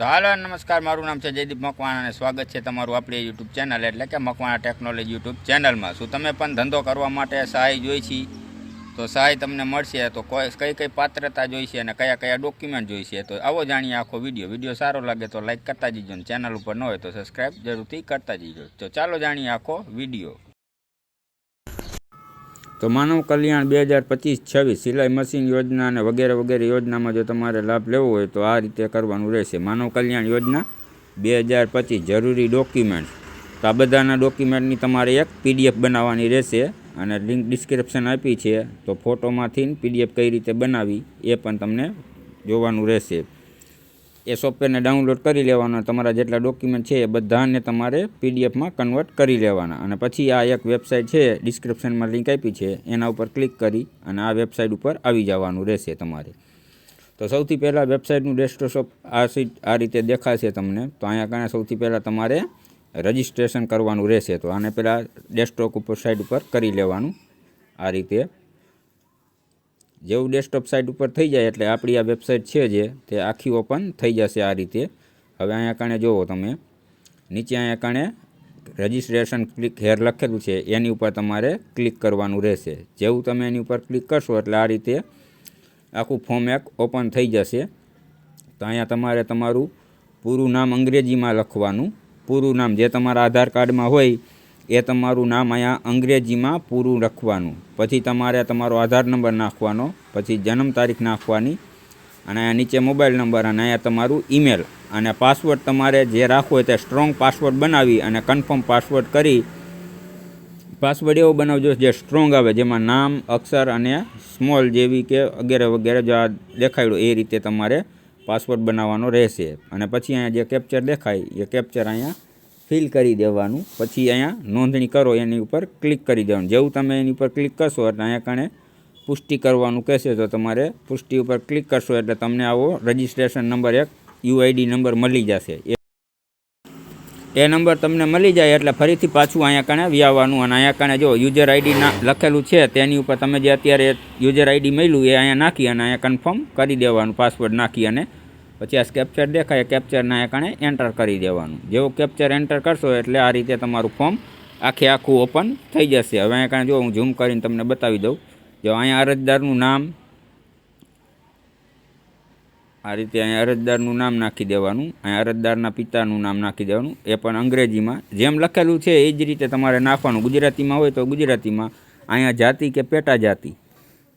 તો હાલો નમસ્કાર, મારું નામ છે જયદીપ મકવાણા અને સ્વાગત છે તમારું આપણી યુટ્યુબ ચેનલ એટલે કે મકવાણા ટેકનોલોજી યુટ્યુબ ચેનલમાં. શું તમે પણ ધંધો કરવા માટે સહાય જોઈ છે તો સહાય તમને મળશે. તો કઈ કઈ પાત્રતા જોઈશે અને કયા કયા ડોક્યુમેન્ટ જોઈશે તો આવો જાણીએ આખો વિડીયો સારો લાગે તો લાઈક કરતા જજો અને ચેનલ ઉપર ન હોય તો સબસ્ક્રાઈબ જરૂરથી કરતા જજો. તો ચાલો જાણીએ આખો વિડીયો. તો માનવ કલ્યાણ 2025-26 સિલાઈ મશીન યોજના અને વગેરે વગેરે યોજનામાં જો તમારે લાભ લેવો હોય તો આ રીતે કરવાનું રહેશે. માનવ કલ્યાણ યોજના 2025 જરૂરી ડોક્યુમેન્ટ્સ. તો આ બધાના ડોક્યુમેન્ટની તમારે એક PDF બનાવવાની રહેશે અને લિંક ડિસ્ક્રિપ્શન આપી છે. તો ફોટોમાંથી PDF કઈ રીતે બનાવી એ પણ તમને જોવાનું રહેશે. એ સોફ્ટવેરને ડાઉનલોડ કરી લેવાનો. તમારા જેટલા ડોક્યુમેન્ટ છે એ બધાને તમારે PDFમાં કન્વર્ટ કરી લેવાના અને પછી આ એક વેબસાઇટ છે, ડિસ્ક્રિપ્શનમાં લિંક આપી છે, એના ઉપર ક્લિક કરી અને આ વેબસાઇટ ઉપર આવી જવાનું રહેશે તમારે. તો સૌથી પહેલાં વેબસાઇટનું ડેસ્કટોપ આ રીતે દેખાશે તમને. તો અહીંયા કારણે સૌથી પહેલાં તમારે રજિસ્ટ્રેશન કરવાનું રહેશે. તો આને પહેલાં ડેસ્કટોપ ઉપર સાઇટ ઉપર કરી લેવાનું આ રીતે. જેવું ડેસ્કટોપ સાઇટ ઉપર થઈ જાય એટલે આપણી આ વેબસાઇટ છે જે તે આખી ઓપન થઈ જશે આ રીતે. હવે અહીંયા કારણે જુઓ તમે નીચે અહીંયા કારણે રજિસ્ટ્રેશન ક્લિક હેર લખેલું છે એની ઉપર તમારે ક્લિક કરવાનું રહેશે. જેવું તમે એની ઉપર ક્લિક કરશો એટલે આ રીતે આખું ફોર્મ એક ઓપન થઈ જશે. તો અહીંયા તમારે તમારું પૂરું નામ અંગ્રેજીમાં લખવાનું. પૂરું નામ જે તમારા આધાર કાર્ડમાં હોય એ તમારું નામ અહીંયા અંગ્રેજીમાં પૂરું લખવાનું. પછી તમારે તમારો આધાર નંબર નાખવાનો, પછી જન્મ તારીખ નાખવાની અને અહીંયા નીચે મોબાઈલ નંબર અને અહીંયા તમારું ઈમેલ અને પાસવર્ડ તમારે જે રાખવો હોય તે સ્ટ્રોંગ પાસવર્ડ બનાવી અને કન્ફર્મ પાસવર્ડ કરી. પાસવર્ડ એવો બનાવજો જે સ્ટ્રોંગ આવે, જેમાં નામ, અક્ષર અને સ્મોલ જેવી કે વગેરે વગેરે જો આ દેખાડ્યું એ રીતે તમારે પાસવર્ડ બનાવવાનો રહેશે. અને પછી અહીંયા જે કેપ્ચર દેખાય એ કેપ્ચર અહીંયા ફિલ કરી દેવાનું. પછી અહીંયા નોંધણી કરો એની ઉપર ક્લિક કરી દેવાનું. જેવું તમે એની ઉપર ક્લિક કરશો એટલે અહીંયા કારણે પુષ્ટિ કરવાનું કહેશે. તો તમારે પુષ્ટિ ઉપર ક્લિક કરશો એટલે તમને આવો રજિસ્ટ્રેશન નંબર એક UID નંબર મળી જશે. એ નંબર તમને મળી જાય એટલે ફરીથી પાછું અહીંયા કારણે આવવાનું અને અહીંયા કારણે જો યુઝર ID લખેલું છે તેની ઉપર તમે જે અત્યારે યુઝર ID મળ્યું એ અહીંયા નાખી અને અહીંયા કન્ફર્મ કરી દેવાનું પાસવર્ડ નાખી અને પછી આ કેપ્ચર દેખાય કેપ્ચરના અહીંયા કારણે એન્ટર કરી દેવાનું. જેવો કેપ્ચર એન્ટર કરશો એટલે આ રીતે તમારું ફોર્મ આખું ઓપન થઈ જશે. હવે અહીંયા કારણે જો હું ઝૂમ કરીને તમને બતાવી દઉં. જો અહીંયા અરજદારનું નામ આ રીતે અહીંયા અરજદારનું નામ નાખી દેવાનું. અહીંયા અરજદારના પિતાનું નામ નાખી દેવાનું. એ પણ અંગ્રેજીમાં જેમ લખેલું છે એ જ રીતે તમારે નાખવાનું. ગુજરાતીમાં હોય તો ગુજરાતીમાં. અહીંયા જાતિ કે પેટા જાતિ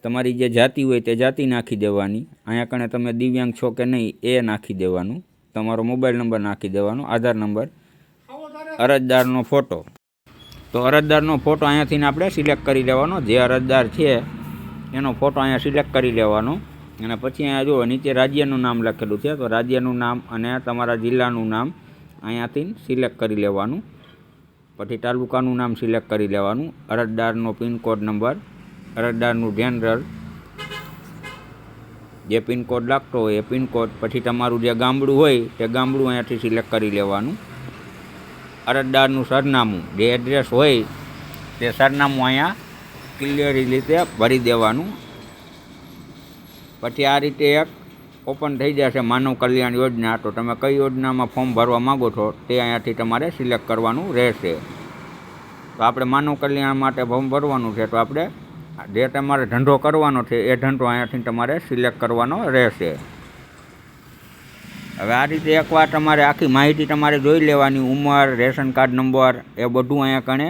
તમારી જે જાતિ હોય તે જાતિ નાખી દેવાની. અહીંયા કણે તમે દિવ્યાંગ છો કે નહીં એ નાખી દેવાનું. તમારો મોબાઈલ નંબર નાખી દેવાનો, આધાર નંબર, અરજદારનો ફોટો. તો અરજદારનો ફોટો અહીંયાથી આપણે સિલેક્ટ કરી લેવાનો. જે અરજદાર છે એનો ફોટો અહીંયા સિલેક્ટ કરી લેવાનો. અને પછી અહીંયા જુઓ નીચે રાજ્યનું નામ લખેલું છે તો રાજ્યનું નામ અને તમારા જિલ્લાનું નામ અહીંયાથી સિલેક્ટ કરી લેવાનું. પછી તાલુકાનું નામ સિલેક્ટ કરી લેવાનું. અરજદારનો પિનકોડ નંબર, અરજદારનું જનરલ જે પિનકોડ લાગતો હોય એ પિનકોડ, પછી તમારું જે ગામડું હોય તે ગામડું અહીંયાથી સિલેક્ટ કરી લેવાનું. અરજદારનું સરનામું જે એડ્રેસ હોય તે સરનામું અહીંયા ક્લિયરી રીતે ભરી દેવાનું. પછી આ રીતે એક ઓપન થઈ જશે માનવ કલ્યાણ યોજના. તો તમે કઈ યોજનામાં ફોર્મ ભરવા માગો છો તે અહીંયાથી તમારે સિલેક્ટ કરવાનું રહેશે. તો આપણે માનવ કલ્યાણ માટે ફોર્મ ભરવાનું છે તો આપણે જે તમારે ધંધો કરવાનો છે એ ધંધો અહીંયાથી તમારે સિલેક્ટ કરવાનો રહેશે. હવે આ રીતે એકવાર તમારે આખી માહિતી તમારે જોઈ લેવાની. ઉંમર, રેશન કાર્ડ નંબર એ બધું અહીંયા કણે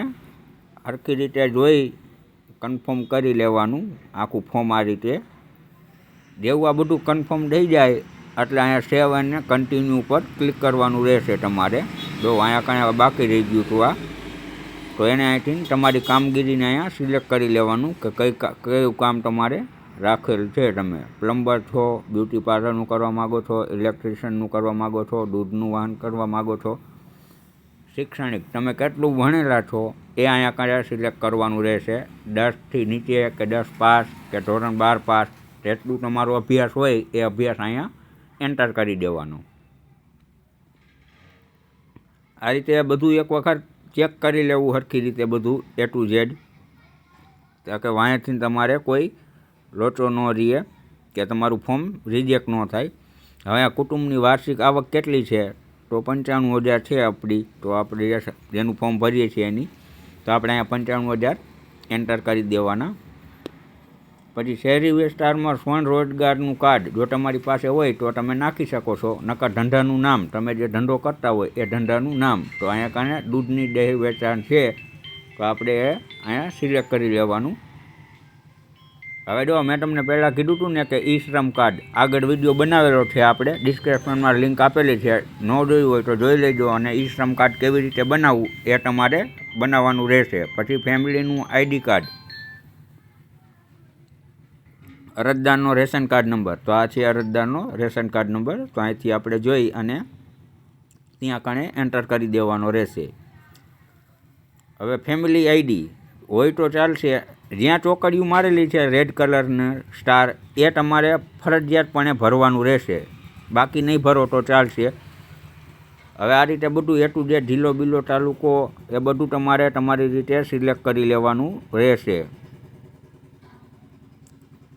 સરખી રીતે જોઈ કન્ફર્મ કરી લેવાનું આખું ફોર્મ આ રીતે. જેવું આ બધું કન્ફર્મ થઈ જાય એટલે અહીંયા સેવ અને કન્ટિન્યુ ઉપર ક્લિક કરવાનું રહેશે તમારે. જો અહીંયા કાંઈ બાકી રહી ગયું હતું આ તો એને અહીંથી તમારી કામગીરીને અહીંયા સિલેક્ટ કરી લેવાનું કે કયું કામ તમારે રાખેલ છે. તમે પ્લમ્બર છો, બ્યુટી પાર્લરનું કરવા માગો છો, ઇલેક્ટ્રિશિયનનું કરવા માગો છો, દૂધનું વાહન કરવા માગો છો, શૈક્ષણિક તમે કેટલું ભણેલા છો એ અહીંયા કાંઈ સિલેક્ટ કરવાનું રહેશે. 10થી નીચે કે 10 પાસ કે ધોરણ 12 પાસ જેટલું તમારો અભ્યાસ હોય એ અભ્યાસ અહીંયા એન્ટર કરી દેવાનો. આ રીતે બધું એક વખત ચેક કરી લેવું સરખી રીતે બધું A to Z. કે વાંયથી તમારે કોઈ લોચો ન રહે કે તમારું ફોર્મ રિજેક્ટ ન થાય. હવે આ કુટુંબની વાર્ષિક આવક કેટલી છે તો 95,000 છે આપણી, તો આપણે જેનું ફોર્મ ભરીએ છીએ એની, તો આપણે અહીંયા 95,000 એન્ટર કરી દેવાના. પછી શહેરી વિસ્તારમાં સ્વરોજગારનું કાર્ડ જો તમારી પાસે હોય તો તમે નાખી શકો છો, નકર ધંધાનું નામ, તમે જે ધંધો કરતા હોય એ ધંધાનું નામ. તો અહીંયા કારણે દૂધની ડેરી વેચાણ છે તો આપણે અહીંયા સિલેક્ટ કરી લેવાનું. હવે જો મેં તમને પહેલાં કીધું હતું ને કે ઈ શ્રમ કાર્ડ આગળ વિડીયો બનાવેલો છે, આપણે ડિસ્ક્રિપ્શનમાં લિંક આપેલી છે, ન જોયું હોય તો જોઈ લેજો. અને ઈ શ્રમ કાર્ડ કેવી રીતે બનાવવું એ તમારે બનાવવાનું રહેશે. પછી ફેમિલીનું આઈડી કાર્ડ, અરજદારનો રેશન કાર્ડ નંબર, તો આ છે અરજદારનો રેશન કાર્ડ નંબર. તો અહીંથી આપણે જોઈ અને ત્યાં કણે એન્ટર કરી દેવાનો રહેશે. હવે ફેમિલી આઈડી હોય તો ચાલશે, જ્યાં ચોકડીયું મારેલી છે રેડ કલરના સ્ટાર એ તમારે ફરજિયાતપણે ભરવાનું રહેશે, બાકી નહીં ભરો તો ચાલશે. હવે આ રીતે બધું એ ટુ ઝેડ જિલ્લો બિલ્લો તાલુકો એ બધું તમારે તમારી રીતે સિલેક્ટ કરી લેવાનું રહેશે.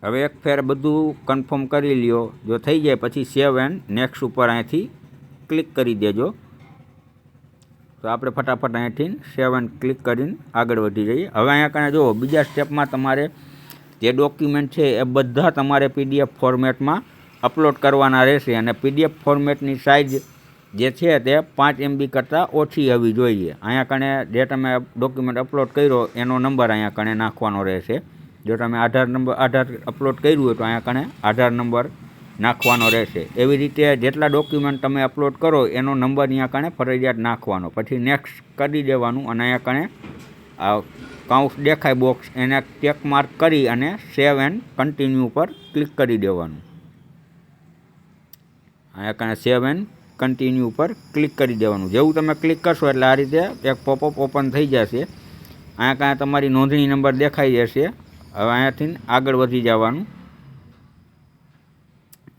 હવે એક ફેર બધું કન્ફર્મ કરી લ્યો, જો થઈ જાય પછી સેવ એન્ડ નેક્સ્ટ ઉપર અહીંથી ક્લિક કરી દેજો. તો આપણે ફટાફટ અહીંથી સેવ એન્ડ ક્લિક કરીને આગળ વધી જઈએ. હવે અહીંયા કારણે જુઓ બીજા સ્ટેપમાં તમારે જે ડોક્યુમેન્ટ છે એ બધા તમારે PDF ફોર્મેટમાં અપલોડ કરવાના રહેશે. અને PDF ફોર્મેટની સાઇઝ જે છે તે 5 MB કરતાં ઓછી હોવી જોઈએ. અહીંયા કણે જે તમે ડોક્યુમેન્ટ અપલોડ કર્યો એનો નંબર અહીંયા કણે નાખવાનો રહેશે. જો તમે આધાર અપલોડ કર્યું હોય તો અહીંયા કણે આધાર નંબર નાખવાનો રહેશે. એવી રીતે જેટલા ડોક્યુમેન્ટ તમે અપલોડ કરો એનો નંબર અહીંયા કણે ફરજિયાત નાખવાનો. પછી નેક્સ્ટ કરી દેવાનું અને અહીંયા કણે કાઉન્સ દેખાય બોક્સ એને ટેક માર્ક કરી અને સેવ એન્ડ કન્ટિન્યુ ઉપર ક્લિક કરી દેવાનું. અહીંયા કણે સેવ એન્ડ કન્ટિન્યુ ઉપર ક્લિક કરી દેવાનું. જેવું તમે ક્લિક કરશો એટલે આ રીતે એક પોપઅપ ઓપન થઈ જશે. અહીંયા કાંઈ તમારી નોંધણી નંબર દેખાઈ જશે. હવે અહીંયાથી આગળ વધી જવાનું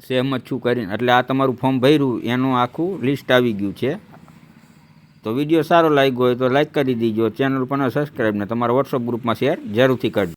સહેમત છું કરીને, એટલે આ તમારું ફોર્મ ભર્યું એનું આખું લિસ્ટ આવી ગયું છે. તો વિડીયો સારો લાગ્યો હોય તો લાઈક કરી દીજો, ચેનલ પર સબસ્ક્રાઈબ ને તમારા વોટ્સઅપ ગ્રુપમાં શેર જરૂરથી કરજો.